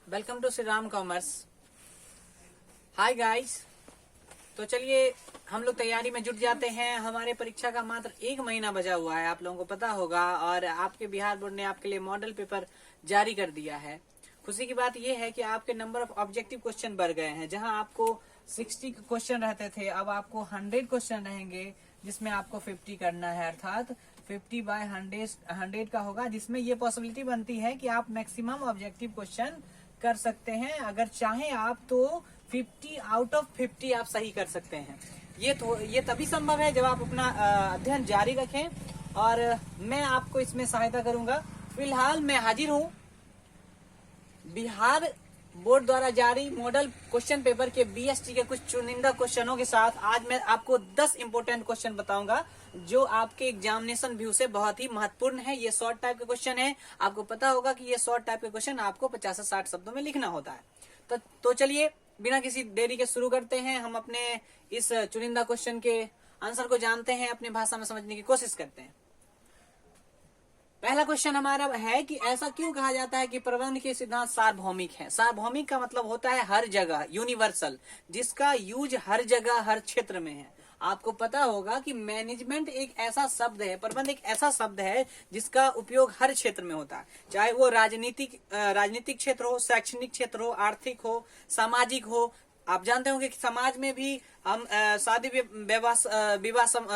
Welcome to Shri Ram commerce. Hi guys. तो चलिए हम लोग तैयारी में जुट जाते हैं। हमारे परीक्षा का मात्र 1 महीना बचा हुआ है, आप लोगों को पता होगा। और आपके बिहार बोर्ड ने आपके लिए मॉडल पेपर जारी कर दिया है। खुशी की बात यह है कि आपके नंबर ऑफ ऑब्जेक्टिव क्वेश्चन बढ़ गए हैं। जहां आपको 60 क्वेश्चन रहते थे, अब आपको 100 क्वेश्चन रहेंगे, जिसमें आपको 50 करना है, अर्थात 50 बाय 100 का होगा, जिसमें ये पॉसिबिलिटी बनती है कि आप मैक्सिमम ऑब्जेक्टिव क्वेश्चन कर सकते हैं। अगर चाहें आप तो 50 आउट ऑफ 50 आप सही कर सकते हैं। ये तभी संभव है जब आप अपना अध्ययन जारी रखें, और मैं आपको इसमें सहायता करूंगा। फिलहाल मैं हाजिर हूं बिहार बोर्ड द्वारा जारी मॉडल क्वेश्चन पेपर के बीएसटी के कुछ चुनिंदा क्वेश्चनों के साथ। आज मैं आपको 10 इंपोर्टेंट क्वेश्चन बताऊंगा जो आपके एग्जामिनेशन व्यू से बहुत ही महत्वपूर्ण है। ये शॉर्ट टाइप के क्वेश्चन है। आपको पता होगा कि ये शॉर्ट टाइप के क्वेश्चन आपको 50 से 60 शब्दों में लिखना होता है। तो चलिए बिना किसी देरी के शुरू करते हैं। हम अपने इस चुनिंदा क्वेश्चन के आंसर को जानते हैं, अपनी भाषा में समझने की कोशिश करते हैं। पहला क्वेश्चन हमारा है कि ऐसा क्यों कहा जाता है कि प्रबंध के सिद्धांत सार्वभौमिक हैं। सार्वभौमिक का मतलब होता है हर जगह, यूनिवर्सल, जिसका यूज हर जगह हर क्षेत्र में है। आपको पता होगा कि मैनेजमेंट एक ऐसा शब्द है, प्रबंध एक ऐसा शब्द है जिसका उपयोग हर क्षेत्र में होता है, चाहे वो राजनीतिक क्षेत्र हो, शैक्षणिक क्षेत्र हो, आर्थिक हो, सामाजिक हो। आप जानते होंगे कि समाज में भी हम शादी विवाह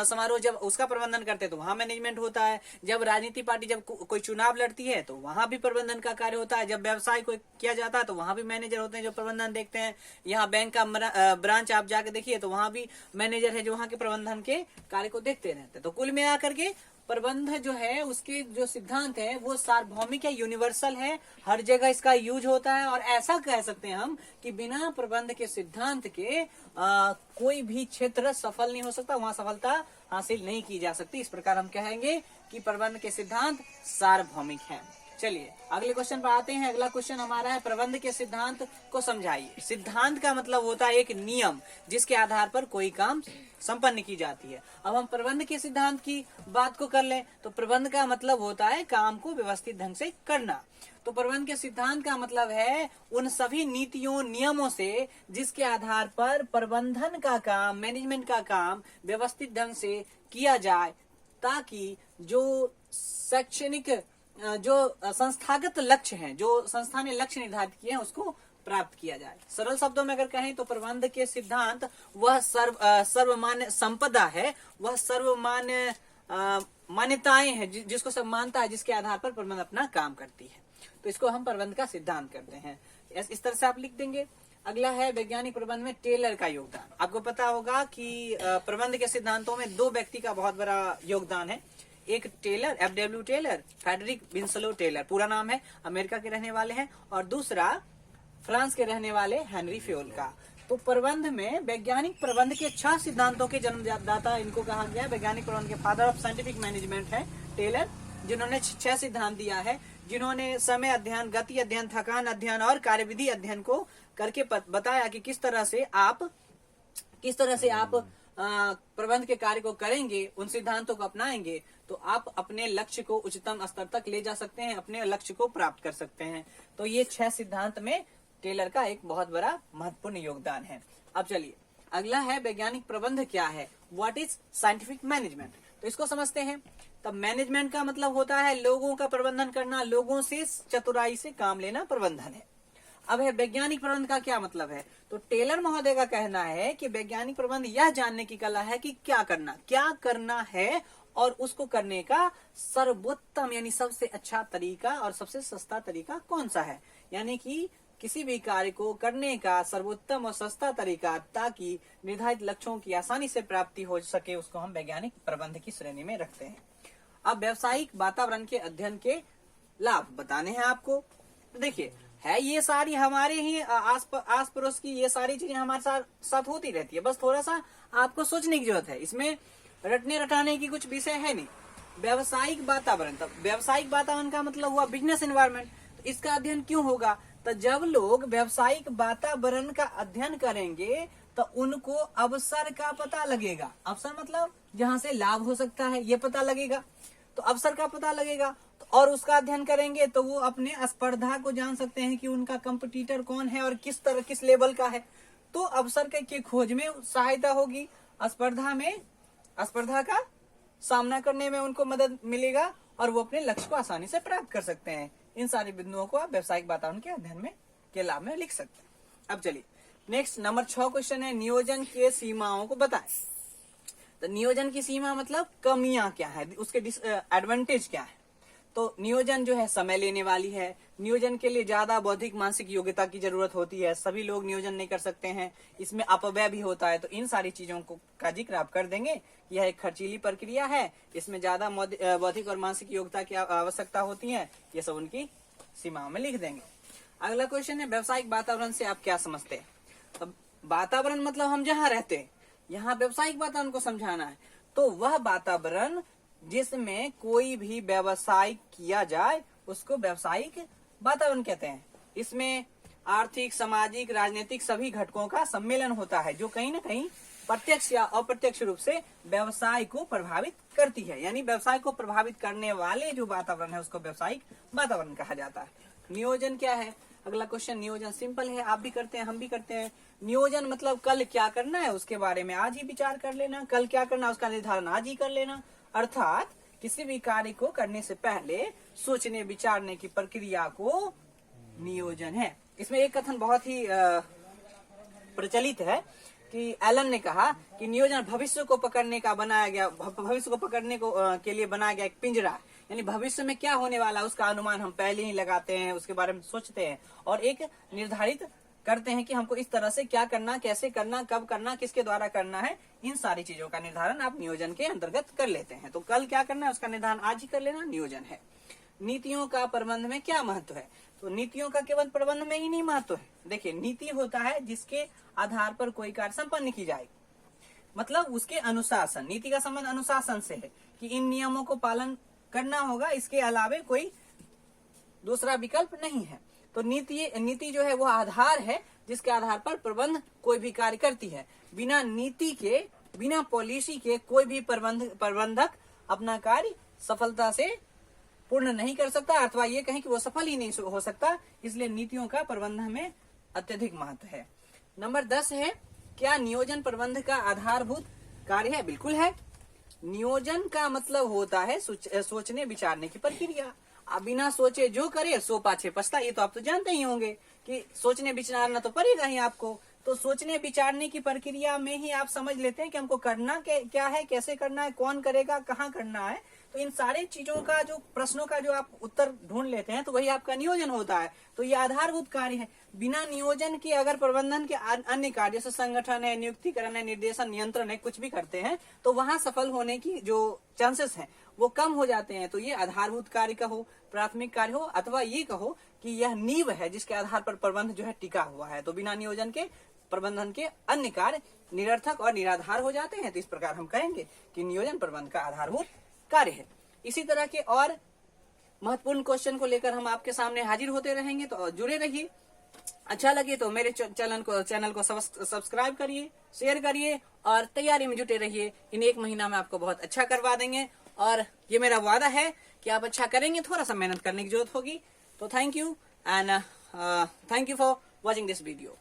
समारोह जब उसका प्रबंधन करते हैं तो वहां मैनेजमेंट होता है। जब राजनीति पार्टी जब कोई चुनाव लड़ती है तो वहां भी प्रबंधन का कार्य होता है। जब व्यवसाय कोई किया जाता है तो वहां भी मैनेजर होते हैं जो प्रबंधन देखते हैं। यहाँ बैंक का ब्रांच आप जाके देखिए तो वहां भी मैनेजर है जो वहां के प्रबंधन के कार्य को देखते रहते हैं। तो कुल मिलाकर के प्रबंध जो है उसके जो सिद्धांत है वो सार्वभौमिक है, यूनिवर्सल है, हर जगह इसका यूज होता है। और ऐसा कह सकते हैं हम कि बिना प्रबंध के सिद्धांत के कोई भी क्षेत्र सफल नहीं हो सकता, वहां सफलता हासिल नहीं की जा सकती। इस प्रकार हम कहेंगे कि प्रबंध के सिद्धांत सार्वभौमिक हैं। चलिए अगले क्वेश्चन पर आते हैं। अगला क्वेश्चन हमारा है प्रबंध के सिद्धांत को समझाइए। सिद्धांत का मतलब होता है एक नियम जिसके आधार पर कोई काम संपन्न की जाती है। अब हम प्रबंध के सिद्धांत की बात को कर लें तो प्रबंध का मतलब होता है काम को व्यवस्थित ढंग से करना। तो प्रबंध के सिद्धांत का मतलब है उन सभी नीतियों नियमों से जिसके आधार पर प्रबंधन का काम, मैनेजमेंट का काम व्यवस्थित ढंग से किया जाए, ताकि जो शैक्षणिक जो संस्थागत लक्ष्य हैं, जो संस्था ने लक्ष्य निर्धारित किए हैं, उसको प्राप्त किया जाए। सरल शब्दों में अगर कहें तो प्रबंध के सिद्धांत वह सर्वमान्य संपदा है, वह सर्वमान्य मान्यताएं हैं जिसको सब मानता है, जिसके आधार पर प्रबंध अपना काम करती है। तो इसको हम प्रबंध का सिद्धांत करते हैं। इस तरह से आप लिख देंगे। अगला है वैज्ञानिक प्रबंध में टेलर का योगदान। आपको पता होगा कि प्रबंध के सिद्धांतों में 2 व्यक्ति का बहुत बड़ा योगदान है। एक Taylor, FW Taylor, Frederick Winslow Taylor पूरा नाम है, अमेरिका के रहने वाले हैं, और दूसरा फ्रांस के रहने वाले हेनरी फ्योल का। तो प्रबंध में वैज्ञानिक प्रबंध के 6 सिद्धांतों के जन्मदाता इनको कहा गया। वैज्ञानिक प्रबंध के फादर ऑफ साइंटिफिक मैनेजमेंट है टेलर, जिन्होंने 6 सिद्धांत दिया है, जिन्होंने समय अध्ययन, गति अध्ययन, थकान अध्ययन और कार्यविधि अध्ययन को करके बताया कि किस तरह से आप प्रबंध के कार्य को करेंगे, उन सिद्धांतों को अपनाएंगे तो आप अपने लक्ष्य को उच्चतम स्तर तक ले जा सकते हैं, अपने लक्ष्य को प्राप्त कर सकते हैं। तो ये 6 सिद्धांत में टेलर का एक बहुत बड़ा महत्वपूर्ण योगदान है। अब चलिए अगला है वैज्ञानिक प्रबंध क्या है, व्हाट इज साइंटिफिक मैनेजमेंट। तो इसको समझते हैं। तब मैनेजमेंट का मतलब होता है लोगों का प्रबंधन करना, लोगों से चतुराई से काम लेना प्रबंधन है। अब है वैज्ञानिक प्रबंध का क्या मतलब है। तो टेलर महोदय का कहना है कि वैज्ञानिक प्रबंध यह जानने की कला है कि क्या करना है और उसको करने का सर्वोत्तम यानी सबसे अच्छा तरीका और सबसे सस्ता तरीका कौन सा है। यानी कि किसी भी कार्य को करने का सर्वोत्तम और सस्ता तरीका, ताकि निर्धारित लक्ष्यों की आसानी से प्राप्ति हो सके, उसको हम वैज्ञानिक प्रबंध की श्रेणी में रखते हैं। अब व्यावसायिक वातावरण के अध्ययन के लाभ बताने हैं आपको। तो देखिए है ये सारी हमारे ही आस पड़ोस की ये सारी चीजें हमारे साथ होती रहती है। बस थोड़ा सा आपको सोचने की जरूरत है, इसमें रटने रटाने की कुछ विषय है नहीं। व्यावसायिक वातावरण, तब व्यावसायिक वातावरण का मतलब हुआ बिजनेस एनवायरनमेंट। तो इसका अध्ययन क्यों होगा, तो जब लोग व्यावसायिक वातावरण का अध्ययन करेंगे तो उनको अवसर का पता लगेगा। अवसर मतलब जहाँ से लाभ हो सकता है ये पता लगेगा, तो अवसर का पता लगेगा। तो और उसका अध्ययन करेंगे तो वो अपने स्पर्धा को जान सकते हैं कि उनका कंपटीटर कौन है और किस लेवल का है। तो अवसर के खोज में सहायता होगी, स्पर्धा का सामना करने में उनको मदद मिलेगा और वो अपने लक्ष्य को आसानी से प्राप्त कर सकते हैं। इन सारे बिंदुओं को आप व्यावसायिक वातावरण के अध्ययन में के लाभ में लिख सकते हैं। अब चलिए नेक्स्ट नंबर 6 क्वेश्चन है, नियोजन के सीमाओं को बताएं। तो नियोजन की सीमा मतलब कमियां क्या है, उसके एडवांटेज क्या है। तो नियोजन जो है समय लेने वाली है, नियोजन के लिए ज्यादा बौद्धिक मानसिक योग्यता की जरूरत होती है, सभी लोग नियोजन नहीं कर सकते हैं, इसमें अपव्यय भी होता है। तो इन सारी चीजों को का जिक्र आप कर देंगे। यह एक खर्चीली प्रक्रिया है, इसमें ज्यादा बौद्धिक और मानसिक योग्यता की आवश्यकता होती है, ये सब उनकी सीमाओं में लिख देंगे। अगला क्वेश्चन है, व्यावसायिक वातावरण से आप क्या समझते हैं। तो वातावरण मतलब हम जहाँ रहते हैं, यहाँ व्यावसायिक वातावरण को समझाना है। तो वह वातावरण जिसमें कोई भी व्यवसाय किया जाए उसको व्यावसायिक वातावरण कहते हैं। इसमें आर्थिक, सामाजिक, राजनीतिक सभी घटकों का सम्मेलन होता है जो कहीं ना कहीं प्रत्यक्ष या अप्रत्यक्ष रूप से व्यवसाय को प्रभावित करती है। यानी व्यवसाय को प्रभावित करने वाले जो वातावरण है उसको व्यावसायिक वातावरण कहा जाता है। नियोजन क्या है। अगला क्वेश्चन, नियोजन सिंपल है, आप भी करते हैं, हम भी करते हैं। नियोजन मतलब कल क्या करना है उसके बारे में आज ही विचार कर लेना, कल क्या करना उसका निर्धारण आज ही कर लेना। अर्थात किसी भी कार्य को करने से पहले सोचने विचारने की प्रक्रिया को नियोजन है। इसमें एक कथन बहुत ही प्रचलित है कि एलन ने कहा कि नियोजन भविष्य को पकड़ने का बनाया गया, भविष्य को पकड़ने को के लिए बनाया गया एक पिंजरा। यानी भविष्य में क्या होने वाला उसका अनुमान हम पहले ही लगाते हैं, उसके बारे में सोचते हैं और एक निर्धारित करते हैं कि हमको इस तरह से क्या करना, कैसे करना, कब करना, किसके द्वारा करना है। इन सारी चीजों का निर्धारण आप नियोजन के अंतर्गत कर लेते हैं। तो कल क्या करना है उसका निर्धारण आज ही कर लेना नियोजन है। नीतियों का प्रबंध में क्या महत्व है। तो नीतियों का केवल प्रबंध में ही नहीं महत्व है। देखिए, नीति होता है जिसके आधार पर कोई कार्य संपन्न की जाए, मतलब उसके अनुशासन। नीति का संबंध अनुशासन से है कि इन नियमों को पालन करना होगा, इसके अलावे कोई दूसरा विकल्प नहीं है। तो नीति जो है वो आधार है जिसके आधार पर प्रबंध कोई भी कार्य करती है। बिना नीति के, बिना पॉलिसी के कोई भी प्रबंधक अपना कार्य सफलता से पूर्ण नहीं कर सकता, अथवा ये कहें कि वो सफल ही नहीं हो सकता। इसलिए नीतियों का प्रबंधन में अत्यधिक महत्व है। नंबर 10 है, क्या नियोजन प्रबंध का आधारभूत कार्य है। बिल्कुल है। नियोजन का मतलब होता है सोचने विचारने की प्रक्रिया। आप बिना सोचे जो करे सो पाछे पछता, ये तो आप तो जानते ही होंगे कि सोचने विचारना तो पड़ेगा ही आपको। तो सोचने विचारने की प्रक्रिया में ही आप समझ लेते हैं कि हमको करना क्या है, कैसे करना है, कौन करेगा, कहाँ करना है। तो इन सारे चीजों का जो प्रश्नों का जो आप उत्तर ढूंढ लेते हैं तो वही आपका नियोजन होता है। तो ये आधारभूत कार्य है। बिना नियोजन के अगर प्रबंधन के अन्य कार्य जैसे संगठन है, नियुक्तिकरण है, निर्देशन, नियंत्रण है, कुछ भी करते हैं तो वहां सफल होने की जो चांसेस हैं वो कम हो जाते हैं। तो ये आधारभूत कार्य कहो, प्राथमिक कार्य हो, अथवा ये कहो कि यह नींव है जिसके आधार पर प्रबंध जो है टिका हुआ है। तो बिना नियोजन के प्रबंधन के अन्य कार्य निरर्थक और निराधार हो जाते हैं। तो इस प्रकार हम कहेंगे कि नियोजन प्रबंध का आधारभूत कार्य है। इसी तरह के और महत्वपूर्ण क्वेश्चन को लेकर हम आपके सामने हाजिर होते रहेंगे, तो जुड़े रहिए। अच्छा लगे तो मेरे चैनल को सब्सक्राइब करिए, शेयर करिए और तैयारी में जुटे रहिए। इन 1 महीना में आपको बहुत अच्छा करवा देंगे और ये मेरा वादा है कि आप अच्छा करेंगे। थोड़ा सा मेहनत करने की जरूरत होगी। तो thank you and thank you for watching this video.